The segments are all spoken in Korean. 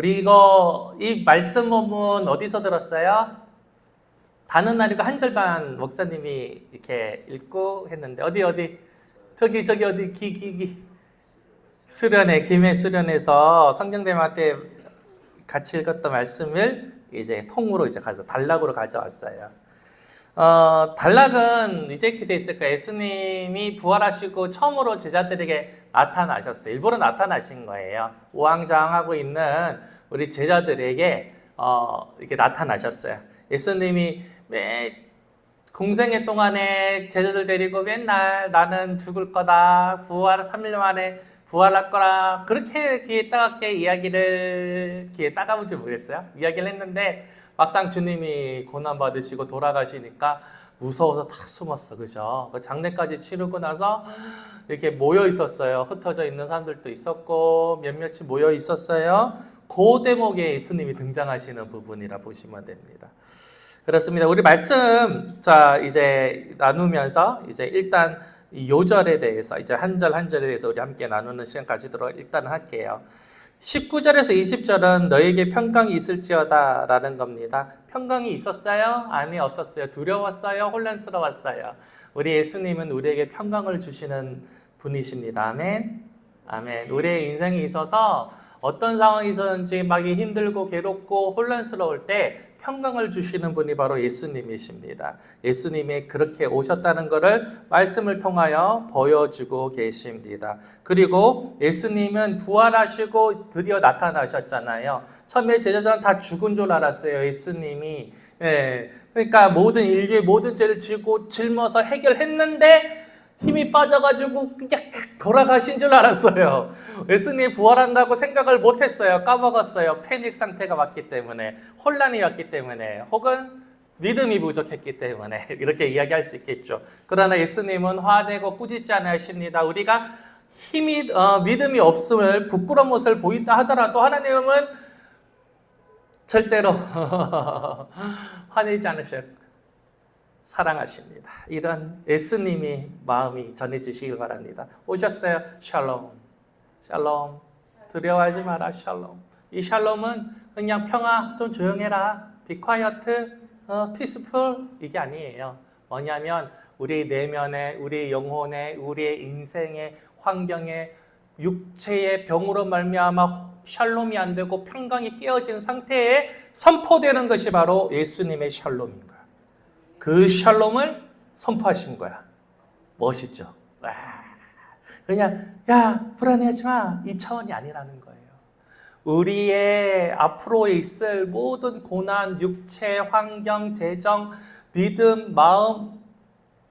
우리 이거 이 말씀 본문 어디서 들었어요? 다는 아니고 한 절반 목사님이 이렇게 읽고 했는데 어디 저기 어디 수련회 김해 수련회에서 성경대학때 같이 읽었던 말씀을 이제 통으로 이제 단락으로 가져왔어요. 단락은 이제 이렇게 돼 있을 거예요. 예수님이 부활하시고 처음으로 제자들에게 나타나셨어요. 일부러 나타나신 거예요. 우왕좌왕하고 있는 우리 제자들에게 이렇게 나타나셨어요. 예수님이 매 공생애 동안에 제자들 데리고 맨날 나는 죽을 거다, 3일 만에 부활할 거라 그렇게 귀에 따갑게 귀에 따가운지 모르겠어요. 이야기를 했는데 막상 주님이 고난받으시고 돌아가시니까 무서워서 다 숨었어. 그죠? 장례까지 치르고 나서 이렇게 모여 있었어요. 흩어져 있는 사람들도 있었고 몇몇이 모여 있었어요. 그 대목에 예수님이 등장하시는 부분이라 보시면 됩니다. 그렇습니다. 우리 말씀 이제 나누면서 이제 일단 이 요절에 대해서 이제 한 절 한 절에 대해서 우리 함께 나누는 시간 가지도록 일단 할게요. 19절에서 20절은 너에게 평강이 있을지어다 라는 겁니다. 평강이 있었어요? 아니, 없었어요. 두려웠어요? 혼란스러웠어요? 우리 예수님은 우리에게 평강을 주시는 분이십니다. 아멘. 아멘. 우리의 인생에 있어서 어떤 상황이 있었는지 막 힘들고 괴롭고 혼란스러울 때 평강을 주시는 분이 바로 예수님이십니다. 예수님이 그렇게 오셨다는 것을 말씀을 통하여 보여주고 계십니다. 그리고 예수님은 부활하시고 드디어 나타나셨잖아요. 처음에 제자들은 다 죽은 줄 알았어요. 예수님이. 그러니까 모든 인류의 모든 죄를 지고 짊어서 해결했는데 힘이 빠져가지고 그냥 돌아가신 줄 알았어요. 예수님이 부활한다고 생각을 못했어요. 까먹었어요. 패닉 상태가 왔기 때문에, 혼란이 왔기 때문에, 혹은 믿음이 부족했기 때문에 이렇게 이야기할 수 있겠죠. 그러나 예수님은 화내고 꾸짖지 않으십니다. 우리가 믿음이 없음을 부끄러운 모습을 보인다 하더라도 하나님은 절대로 화내지 않으셔요. 사랑하십니다. 이런 예수님이 마음이 전해지시길 바랍니다. 오셨어요. 샬롬. 샬롬. 두려워하지 마라. 샬롬. 이 샬롬은 그냥 평화, 좀 조용해라. Be quiet, peaceful 이게 아니에요. 뭐냐면 우리 내면에, 우리 영혼에, 우리의 인생의 환경에 육체의 병으로 말미암아 샬롬이 안 되고 평강이 깨어진 상태에 선포되는 것이 바로 예수님의 샬롬인 거예요. 그 샬롬을 선포하신 거야. 멋있죠? 와. 그냥 불안해하지 마. 이 차원이 아니라는 거예요. 우리의 앞으로 있을 모든 고난, 육체, 환경, 재정, 믿음, 마음,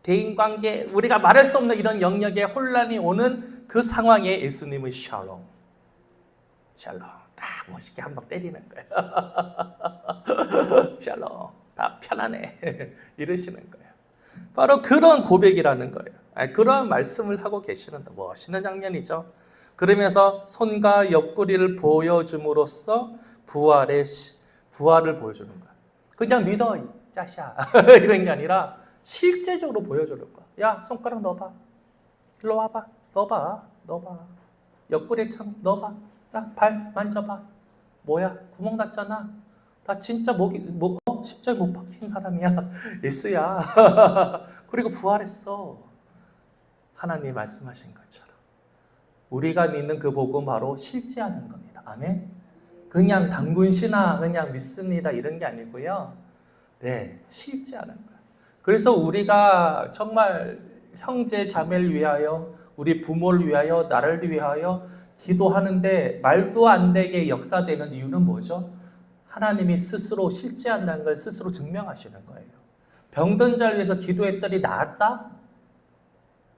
대인관계 우리가 말할 수 없는 이런 영역에 혼란이 오는 그 상황에 예수님의 샬롬. 샬롬. 딱 멋있게 한 방 때리는 거예요. 샬롬. 다 편안해. 이러시는 거예요. 바로 그런 고백이라는 거예요. 그런 말씀을 하고 계시는 멋있는 장면이죠. 그러면서 손과 옆구리를 보여줌으로써 부활을 보여주는 거야. 그냥 믿어, 이 짜샤. 이런 게 아니라 실제적으로 보여주는 거야. 야, 손가락 넣어봐. 일로 와봐. 넣어봐. 옆구리에 참 넣어봐. 야, 발 만져봐. 뭐야, 구멍 났잖아. 나 진짜 십자에 못 박힌 사람이야. 예수야. 그리고 부활했어. 하나님이 말씀하신 것처럼 우리가 믿는 그 복음 바로 실제하는 겁니다. 아멘. 그냥 당군시나 그냥 믿습니다 이런 게 아니고요. 네, 실제하는 거예요. 그래서 우리가 정말 형제 자매를 위하여, 우리 부모를 위하여, 나를 위하여 기도하는데 말도 안 되게 역사되는 이유는 뭐죠? 하나님이 스스로 실제한다는 걸 스스로 증명하시는 거예요. 병든 자를 위해서 기도했더니 나았다?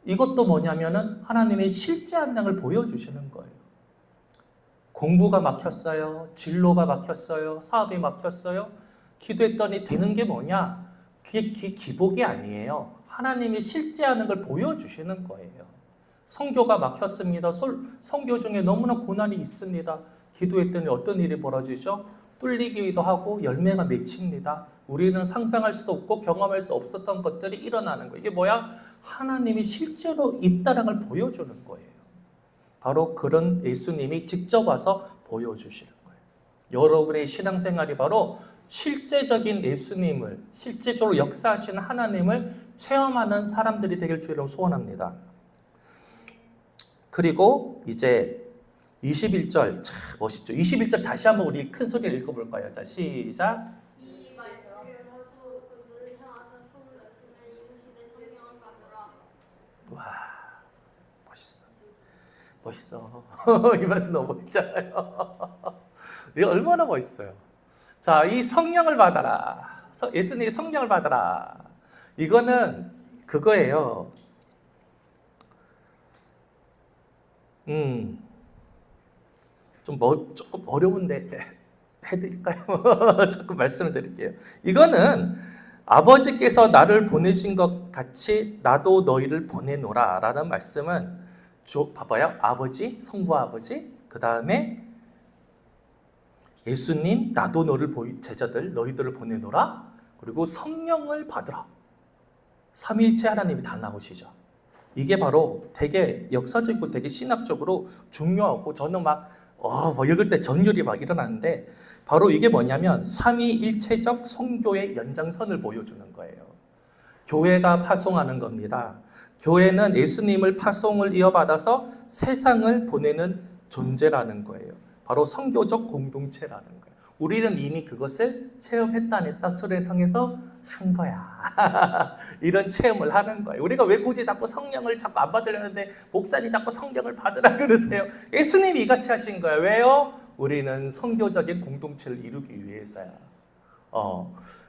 이것도 뭐냐면은 하나님이 실제한다는 걸 보여주시는 거예요. 공부가 막혔어요. 진로가 막혔어요. 사업이 막혔어요. 기도했더니 되는 게 뭐냐? 그게 기복이 아니에요. 하나님이 실제하는 걸 보여주시는 거예요. 선교가 막혔습니다. 선교 중에 너무나 고난이 있습니다. 기도했더니 어떤 일이 벌어지죠? 뚫리기도 하고 열매가 맺힙니다. 우리는 상상할 수도 없고 경험할 수 없었던 것들이 일어나는 거예요. 이게 뭐야? 하나님이 실제로 있다는 걸 보여주는 거예요. 바로 그런 예수님이 직접 와서 보여주시는 거예요. 여러분의 신앙생활이 바로 실제적인 예수님을, 실제적으로 역사하시는 하나님을 체험하는 사람들이 되길 주의로 소원합니다. 그리고 이제 21절, 참 멋있죠. 21절 다시 한번 우리 큰 소리를 읽어볼까요? 자, 시작. 이 말씀을 하수 그들을 향하던 손을 낮추며 이르시되 성령을 받으라. 와, 멋있어. 이 말씀 너무 멋있잖아요. 이거 얼마나 멋있어요. 자, 이 성령을 받아라. 예수님이 성령을 받아라. 이거는 그거예요. 조금 어려운데 해드릴까요? 조금 말씀을 드릴게요. 이거는 아버지께서 나를 보내신 것 같이 나도 너희를 보내노라 라는 말씀은 봐봐요. 아버지, 성부 아버지, 그 다음에 예수님, 나도 제자들, 너희들을 보내노라. 그리고 성령을 받으라. 삼위일체 하나님이 다 나오시죠. 이게 바로 되게 역사적이고 되게 신학적으로 중요하고 저는 읽을 때 전율이 막 일어나는데 바로 이게 뭐냐면 삼위일체적 성교의 연장선을 보여주는 거예요. 교회가 파송하는 겁니다. 교회는 예수님을 파송을 이어받아서 세상을 보내는 존재라는 거예요. 바로 성교적 공동체라는 거예요. 우리는 이미 그것을 체험했다 안 했다 설을 통해서 한 거야. 이런 체험을 하는 거예요. 우리가 왜 굳이 자꾸 성령을 자꾸 안 받으려는데 목사님 자꾸 성령을 받으라 그러세요? 예수님이 이같이 하신 거예요. 왜요? 우리는 성교적인 공동체를 이루기 위해서야.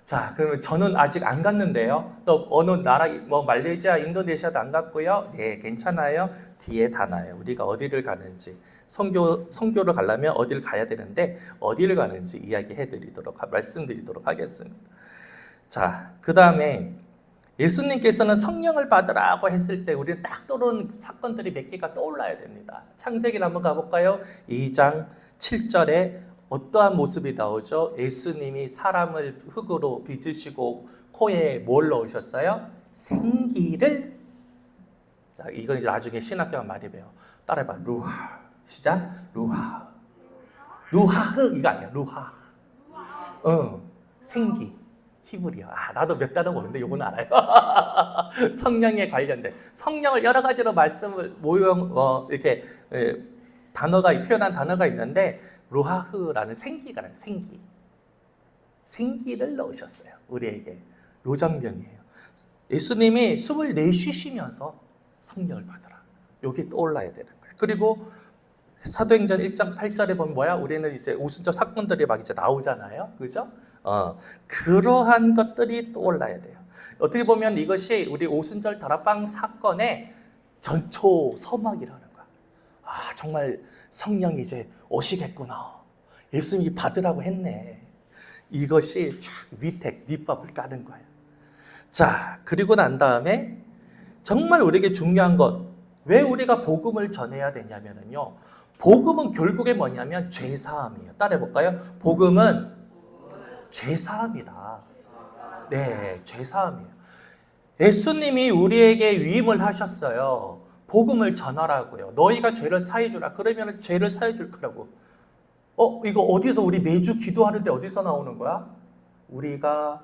자, 그러면 저는 아직 안 갔는데요. 또 어느 나라, 말레이시아, 인도네시아도 안 갔고요. 네, 괜찮아요. 뒤에 다 나요. 우리가 어디를 가는지. 성교를 가려면 어디를 가야 되는데 어디를 가는지 말씀드리도록 하겠습니다. 자, 그 다음에 예수님께서는 성령을 받으라고 했을 때 우리는 딱 떠오르는 사건들이 몇 개가 떠올라야 됩니다. 창세기를 한번 가볼까요? 2장 7절에 어떠한 모습이 나오죠? 예수님이 사람을 흙으로 빚으시고 코에 뭘 넣으셨어요? 생기를. 자, 이건 이제 나중에 신학교가 많이 배워. 따라해봐. 루하. 시작. 루하. 루하흐 이거 아니야. 루하. 생기. 히브리어. 나도 몇 단어 모르는데 요거는 알아요. 성령에 관련된 성령을 여러 가지로 말씀을 이렇게 표현한 단어가 있는데 루하흐라는 생기가 생기를 넣으셨어요. 우리에게 요 장면이에요. 예수님이 숨을 내쉬시면서 성령을 받으라. 여기 떠올라야 되는 거예요. 그리고 사도행전 1장 8절에 보면 뭐야? 우리는 이제 오순절 사건들이 막 이제 나오잖아요. 그죠? 그러한 것들이 떠올라야 돼요. 어떻게 보면 이것이 우리 오순절 다락방 사건의 전초 서막이라는 거야. 정말 성령이 이제 오시겠구나. 예수님이 받으라고 했네. 이것이 밑밥을 까는 거예요. 자, 그리고 난 다음에 정말 우리에게 중요한 것, 왜 우리가 복음을 전해야 되냐면요. 복음은 결국에 뭐냐면 죄사함이에요. 따라해볼까요? 복음은 죄사함이다. 네, 죄사함이에요. 예수님이 우리에게 위임을 하셨어요. 복음을 전하라고요. 너희가 죄를 사해주라. 그러면 죄를 사해줄 거라고. 이거 어디서 우리 매주 기도하는데 어디서 나오는 거야? 우리가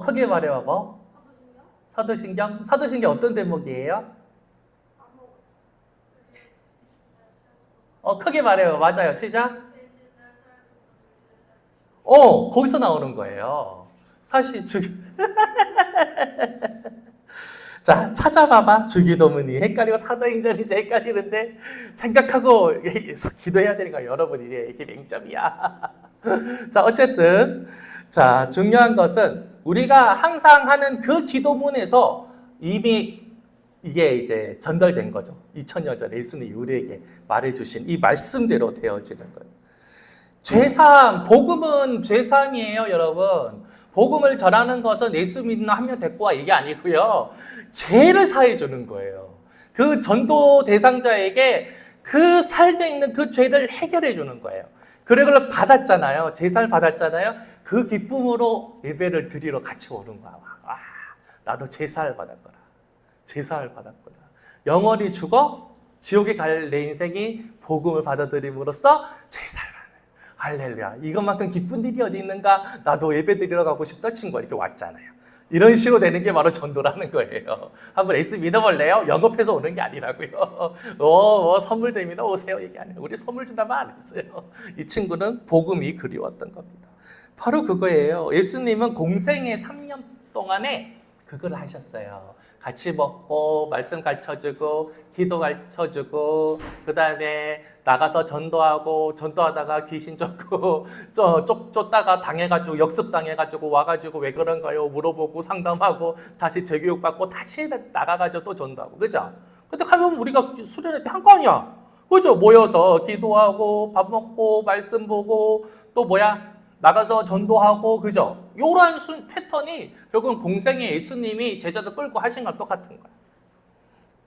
크게 말해봐봐. 사도신경? 사도신경 어떤 대목이에요? 크게 말해요. 맞아요. 시작. 거기서 나오는 거예요. 사실 자, 찾아봐봐. 주기도문이 헷갈리고 사도행전이 이제 헷갈리는데 생각하고 기도해야 되니까 여러분 이게 맹점이야. 자, 어쨌든 자, 중요한 것은 우리가 항상 하는 그 기도문에서 이미 이게 이제 전달된 거죠. 2000년 전에 예수님이 우리에게 말해주신 이 말씀대로 되어지는 거예요. 죄사함, 복음은 죄사함이에요, 여러분. 복음을 전하는 것은 예수 믿는 한 명 데리고 와 이게 아니고요. 죄를 사해 주는 거예요. 그 전도 대상자에게 그 삶에 있는 그 죄를 해결해 주는 거예요. 그걸 받았잖아요. 제사를 받았잖아요. 그 기쁨으로 예배를 드리러 같이 오는 거야. 나도 제사를 받았구나. 제사를 받았구나. 영원히 죽어 지옥에 갈 내 인생이 복음을 받아들임으로써 제살만을. 할렐루야. 이것만큼 기쁜 일이 어디 있는가? 나도 예배 드리러 가고 싶다 친구가 이렇게 왔잖아요. 이런 식으로 되는 게 바로 전도라는 거예요. 한번 예수 믿어볼래요? 영업해서 오는 게 아니라고요. 선물 됩니다. 오세요. 얘기 아니에요. 우리 선물 준다면 안 했어요. 이 친구는 복음이 그리웠던 겁니다. 바로 그거예요. 예수님은 공생의 3년 동안에 그걸 하셨어요. 같이 먹고 말씀 가르쳐주고 기도 가르쳐주고 그 다음에 나가서 전도하고 전도하다가 귀신 쫓고 쫓다가 당해가지고 역습당해가지고 와가지고 왜 그런가요? 물어보고 상담하고 다시 재교육받고 다시 나가가지고 또 전도하고 그죠? 근데 가면 우리가 수련회 때 한 거 아니야? 그죠? 모여서 기도하고 밥 먹고 말씀 보고 또 나가서 전도하고 그죠? 요런 패턴이 결국은 공생의 예수님이 제자들 끌고 하신 거랑 똑같은 거야.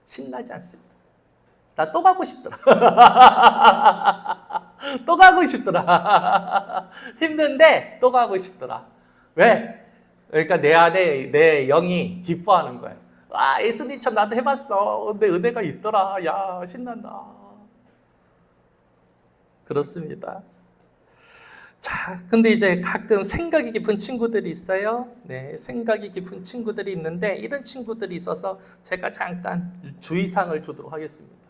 신나지 않습니다. 나 또 가고 싶더라. 또 가고 싶더라. 힘든데 또 가고 싶더라. 왜? 그러니까 내 안에 내 영이 기뻐하는 거예요. 아, 예수님처럼 나도 해봤어. 근데 은혜가 있더라. 야, 신난다. 그렇습니다. 자, 근데 이제 가끔 생각이 깊은 친구들이 있어요. 네, 생각이 깊은 친구들이 있는데 이런 친구들이 있어서 제가 잠깐 주의사항을 주도록 하겠습니다.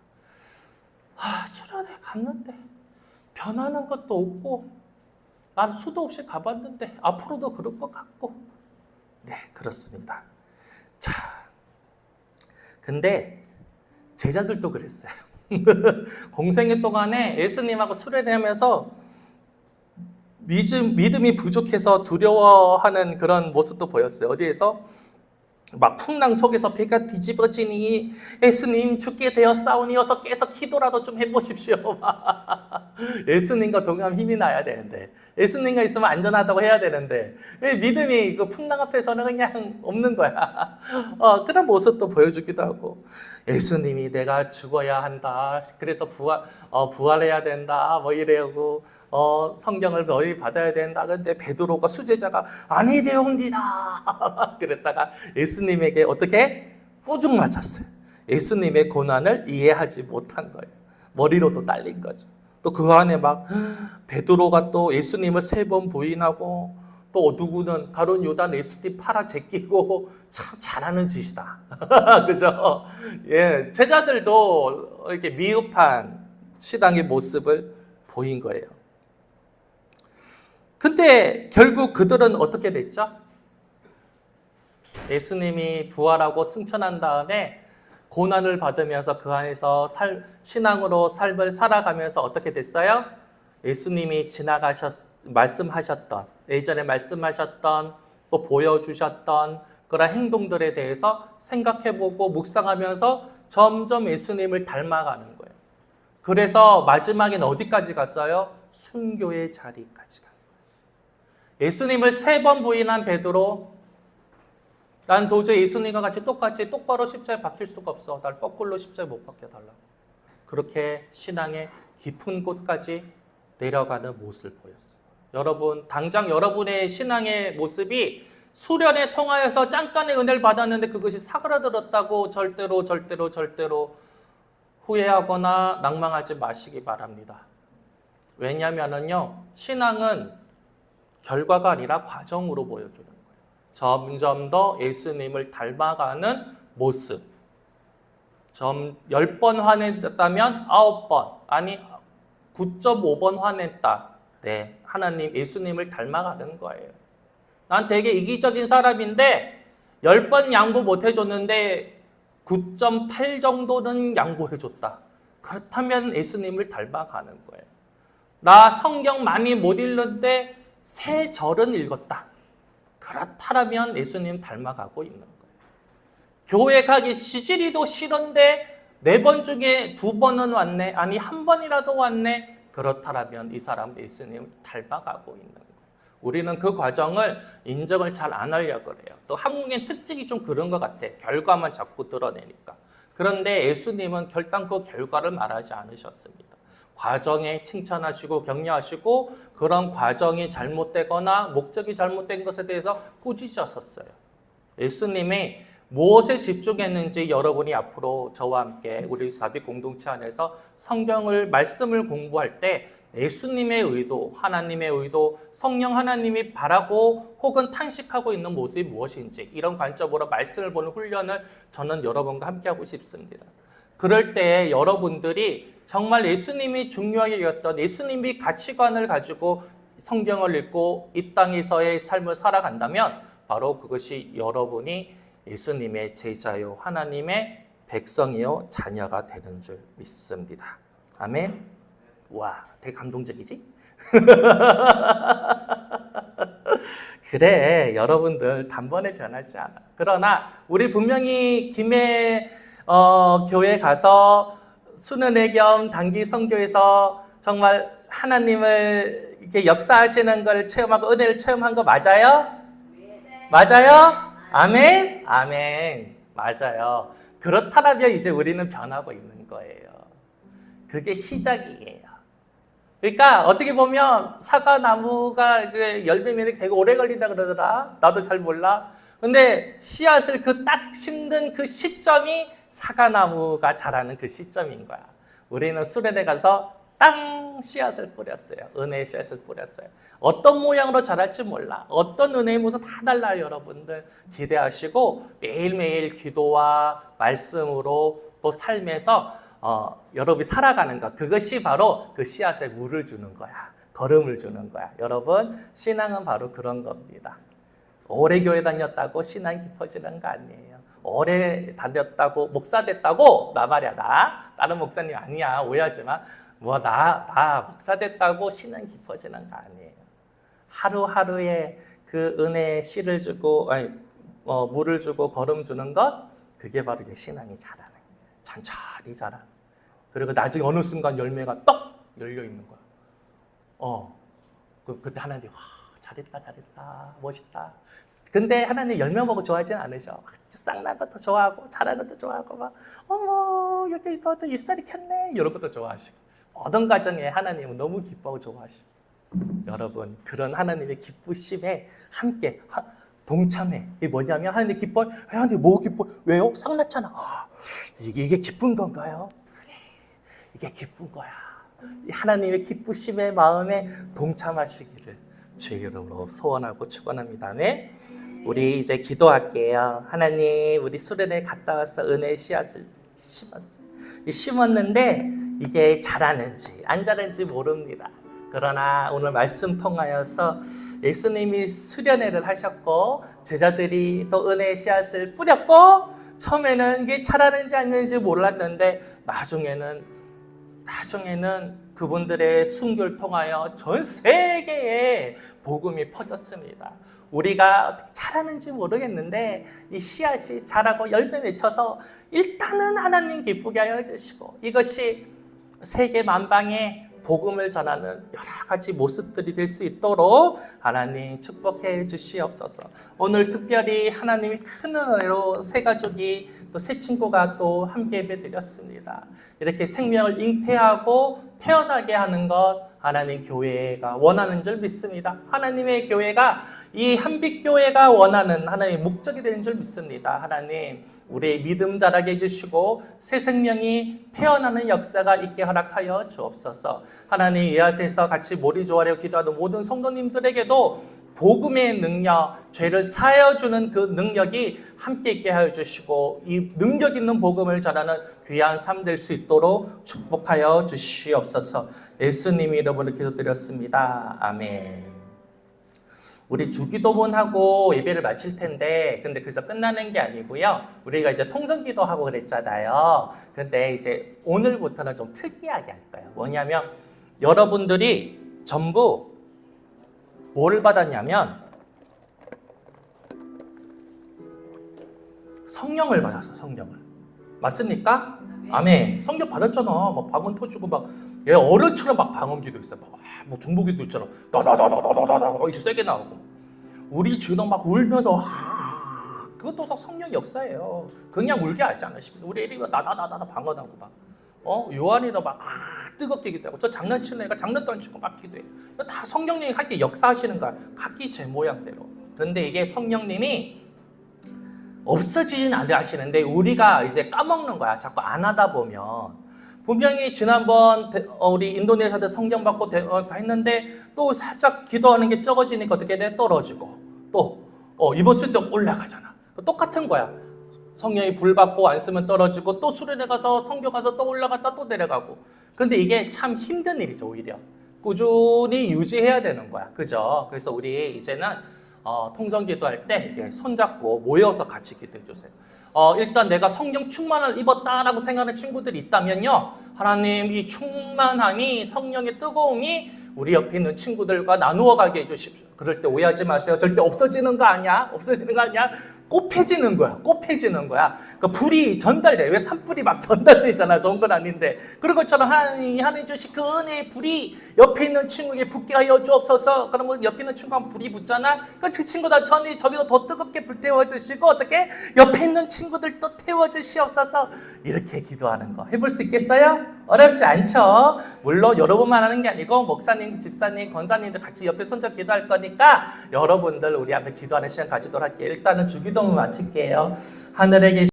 수련회 갔는데 변하는 것도 없고 난 수도 없이 가봤는데 앞으로도 그럴 것 같고 네, 그렇습니다. 자, 근데 제자들도 그랬어요. 공생애 동안에 예수님하고 수련회 하면서 믿음이 부족해서 두려워하는 그런 모습도 보였어요. 어디에서? 막 풍랑 속에서 배가 뒤집어지니 예수님 죽게 되었사오니 어서 깨서 기도라도 좀 해보십시오. 예수님과 동행하면 힘이 나야 되는데 예수님과 있으면 안전하다고 해야 되는데 믿음이 그 풍랑 앞에서는 그냥 없는 거야. 그런 모습도 보여주기도 하고 예수님이 내가 죽어야 한다. 그래서 부활해야 된다. 뭐 이래고 성경을 너희 받아야 된다. 근데 베드로가 수제자가 아니되옵니다. 그랬다가 예수님에게 어떻게 꾸중 맞았어요. 예수님의 고난을 이해하지 못한 거예요. 머리로도 딸린 거죠. 또 그 안에 막 베드로가 또 예수님을 3번 부인하고 또 누구는 가룟 요단 예수님 팔아 제끼고 참 잘하는 짓이다. 그죠? 예, 제자들도 이렇게 미흡한 신앙의 모습을 보인 거예요. 근데 결국 그들은 어떻게 됐죠? 예수님이 부활하고 승천한 다음에 고난을 받으면서 그 안에서 신앙으로 삶을 살아가면서 어떻게 됐어요? 예수님이 말씀하셨던, 예전에 말씀하셨던, 또 보여주셨던 그런 행동들에 대해서 생각해보고 묵상하면서 점점 예수님을 닮아가는 거예요. 그래서 마지막엔 어디까지 갔어요? 순교의 자리까지 간 거예요. 예수님을 3번 부인한 베드로, 난 도저히 예수님과 같이 똑같이 똑바로 십자가에 박힐 수가 없어. 날 거꾸로 십자가에 못 박혀달라고. 그렇게 신앙의 깊은 곳까지 내려가는 모습을 보였어요. 여러분, 당장 여러분의 신앙의 모습이 수련회 통하여서 잠깐의 은혜를 받았는데 그것이 사그라들었다고 절대로 후회하거나 낭망하지 마시기 바랍니다. 왜냐하면요, 신앙은 결과가 아니라 과정으로 보여주는 거예요. 점점 더 예수님을 닮아가는 모습. 10번 화냈다면 9번, 아니 9.5번 화냈다. 네, 하나님, 예수님을 닮아가는 거예요. 난 되게 이기적인 사람인데 10번 양보 못 해줬는데 9.8 정도는 양보해줬다. 그렇다면 예수님을 닮아가는 거예요. 나 성경 많이 못 읽는데 3절은 읽었다. 그렇다면 예수님 닮아가고 있는 거예요. 교회 가기 시지리도 싫은데 4번 중에 2번은 왔네. 아니 1번이라도 왔네. 그렇다면 이 사람 예수님 닮아가고 있는 거예요. 우리는 그 과정을 인정을 잘 안 하려고 그래요. 또 한국인 특징이 좀 그런 것 같아. 결과만 자꾸 드러내니까. 그런데 예수님은 결단코 결과를 말하지 않으셨습니다. 과정에 칭찬하시고 격려하시고 그런 과정이 잘못되거나 목적이 잘못된 것에 대해서 꾸짖으셨어요. 예수님의 무엇에 집중했는지 여러분이 앞으로 저와 함께 우리 사비 공동체 안에서 성경을 말씀을 공부할 때 예수님의 의도, 하나님의 의도, 성령 하나님이 바라고 혹은 탄식하고 있는 모습이 무엇인지 이런 관점으로 말씀을 보는 훈련을 저는 여러분과 함께 하고 싶습니다. 그럴 때 여러분들이 정말 예수님이 중요하게 여겼던 예수님이 가치관을 가지고 성경을 읽고 이 땅에서의 삶을 살아간다면 바로 그것이 여러분이 예수님의 제자요 하나님의 백성이요 자녀가 되는 줄 믿습니다. 아멘. 와, 되게 감동적이지? 그래, 여러분들 단번에 변하지 않아. 그러나 우리 분명히 김해 교회 가서 수능회 겸 단기 선교에서 정말 하나님을 이렇게 역사하시는 걸 체험하고 은혜를 체험한 거 맞아요? 네. 맞아요? 아멘? 아멘. 맞아요. 그렇다면 이제 우리는 변하고 있는 거예요. 그게 시작이에요. 그러니까 어떻게 보면 사과나무가 열매 맺는 게 되게 오래 걸린다 그러더라. 나도 잘 몰라. 근데 씨앗을 그 딱 심는 그 시점이 사과나무가 자라는 그 시점인 거야. 우리는 수련회 가서 땅 씨앗을 뿌렸어요. 은혜의 씨앗을 뿌렸어요. 어떤 모양으로 자랄지 몰라. 어떤 은혜의 모습 다 달라요, 여러분들. 기대하시고 매일매일 기도와 말씀으로 또 삶에서 여러분이 살아가는 것. 그것이 바로 그 씨앗에 물을 주는 거야. 걸음을 주는 거야. 여러분, 신앙은 바로 그런 겁니다. 오래 교회 다녔다고 신앙이 깊어지는 거 아니에요. 오래 다녔다고 목사 됐다고 나 말이야. 다른 목사님 아니야. 오해하지 마. 나 목사 됐다고 신앙 깊어지는 거 아니에요. 하루하루에 그 은혜의 씨를 주고 물을 주고 걸음 주는 것, 그게 바로 이제 신앙이 자라는 거예요. 천천히 자라. 그리고 나중에 어느 순간 열매가 떡 열려 있는 거야. 그때 하나님 잘했다 멋있다. 근데 하나님 열매 먹고 좋아하진 않으셔. 쌍난 것도 좋아하고 잘하는 것도 좋아하고 막 어머 여기 너 입살이 켰네 이런 것도 좋아하시고 모든 과정에 하나님은 너무 기뻐하고 좋아하시고 여러분 그런 하나님의 기쁘심에 함께 동참해. 이게 뭐냐면 하나님 기뻐. 하나님 뭐 기뻐? 왜요? 쌍났잖아. 이게 기쁜 건가요? 그래 이게 기쁜 거야. 하나님의 기쁘심의 마음에 동참하시기를 주의 이름으로 소원하고 축원합니다. 네. 우리 이제 기도할게요. 하나님, 우리 수련회 갔다 와서 은혜의 씨앗을 심었어요. 심었는데 이게 자라는지 안 자라는지 모릅니다. 그러나 오늘 말씀 통하여서 예수님이 수련회를 하셨고 제자들이 또 은혜의 씨앗을 뿌렸고 처음에는 이게 자라는지 아닌지 몰랐는데 나중에는 그분들의 순교를 통하여 전 세계에 복음이 퍼졌습니다. 우리가 어떻게 자라는지 모르겠는데 이 씨앗이 자라고 열매 맺혀서 일단은 하나님 기쁘게 하여 주시고 이것이 세계 만방에 복음을 전하는 여러 가지 모습들이 될 수 있도록 하나님 축복해 주시옵소서. 오늘 특별히 하나님이 큰 은혜로 새 가족이 또 새 친구가 또 함께 예배드렸습니다. 이렇게 생명을 잉태하고 태어나게 하는 것 하나님 교회가 원하는 줄 믿습니다. 하나님의 교회가 이 한빛교회가 원하는 하나님의 목적이 되는 줄 믿습니다. 하나님 우리의 믿음 자라게 해주시고 새 생명이 태어나는 역사가 있게 허락하여 주옵소서. 하나님 이 아세에서 같이 모리조아려 기도하는 모든 성도님들에게도 복음의 능력, 죄를 사하여주는 그 능력이 함께 있게 하여 주시고 이 능력 있는 복음을 전하는 귀한 삶 될 수 있도록 축복하여 주시옵소서. 예수님 이름으로 기도드렸습니다. 아멘. 우리 주기도문하고 예배를 마칠 텐데 근데 그래서 끝나는 게 아니고요. 우리가 이제 통성기도하고 그랬잖아요. 근데 이제 오늘부터는 좀 특이하게 할 거예요. 뭐냐면 여러분들이 전부 뭘 받았냐면 성령을 받았어. 성령을. 맞습니까? 아멘. 성령 받았잖아. 막 방언 터주고 막 얘 어른처럼 막 방언기도 있어. 뭐 중보기도 있잖아. 나나나나나나나 막 이렇게 세게 나오고. 우리 주는 막 울면서 그것도 다 성령 역사예요. 그냥 울게 하지 않아. 우리 애리가 나나나나 방언하고 막. 요한이도 막 뜨겁게 기도하고 저 장난치는 애가 장난도 안 치고 막 기도해. 다 성령님이 함께 역사하시는 거야. 각기 제 모양대로. 그런데 이게 성령님이 없어지진 않으시는데 우리가 이제 까먹는 거야. 자꾸 안 하다 보면. 분명히 지난번 우리 인도네시아도 성령 받고 했는데 또 살짝 기도하는 게 적어지니까 어떻게 돼? 떨어지고 또 이번 수 때 올라가잖아. 똑같은 거야. 성령이 불 받고 안 쓰면 떨어지고 또 수련회 가서 성교 가서 또 올라갔다 또 내려가고. 근데 이게 참 힘든 일이죠. 오히려 꾸준히 유지해야 되는 거야. 그죠? 그래서 우리 이제는 통성 기도할 때 이렇게 손잡고 모여서 같이 기도해 주세요. 일단 내가 성령 충만을 입었다라고 생각하는 친구들이 있다면요, 하나님 이 충만함이, 성령의 뜨거움이 우리 옆에 있는 친구들과 나누어 가게 해주십시오. 그럴 때 오해하지 마세요. 절대 없어지는 거 아니야. 없어지는 거 아니야. 꽃해지는 거야. 꽃해지는 거야. 그 불이 전달돼. 왜 산불이 막 전달되잖아. 좋은 건 아닌데. 그런 것처럼 하나님 주신 그 은혜의 불이 옆에 있는 친구에게 붙게 하여 주옵소서. 그러면 옆에 있는 친구가 불이 붙잖아. 그 친구다 저기도 더 뜨겁게 불태워 주시고, 어떻게 옆에 있는 친구들도 태워 주시옵소서. 이렇게 기도하는 거 해볼 수 있겠어요? 어렵지 않죠? 물론 여러분만 하는 게 아니고 목사님, 집사님, 권사님들 같이 옆에 손잡고 기도할 거니까 여러분들 우리 앞에 기도하는 시간 가지도록 할게요. 일단은 주기도문 마칠게요. 하늘에 계신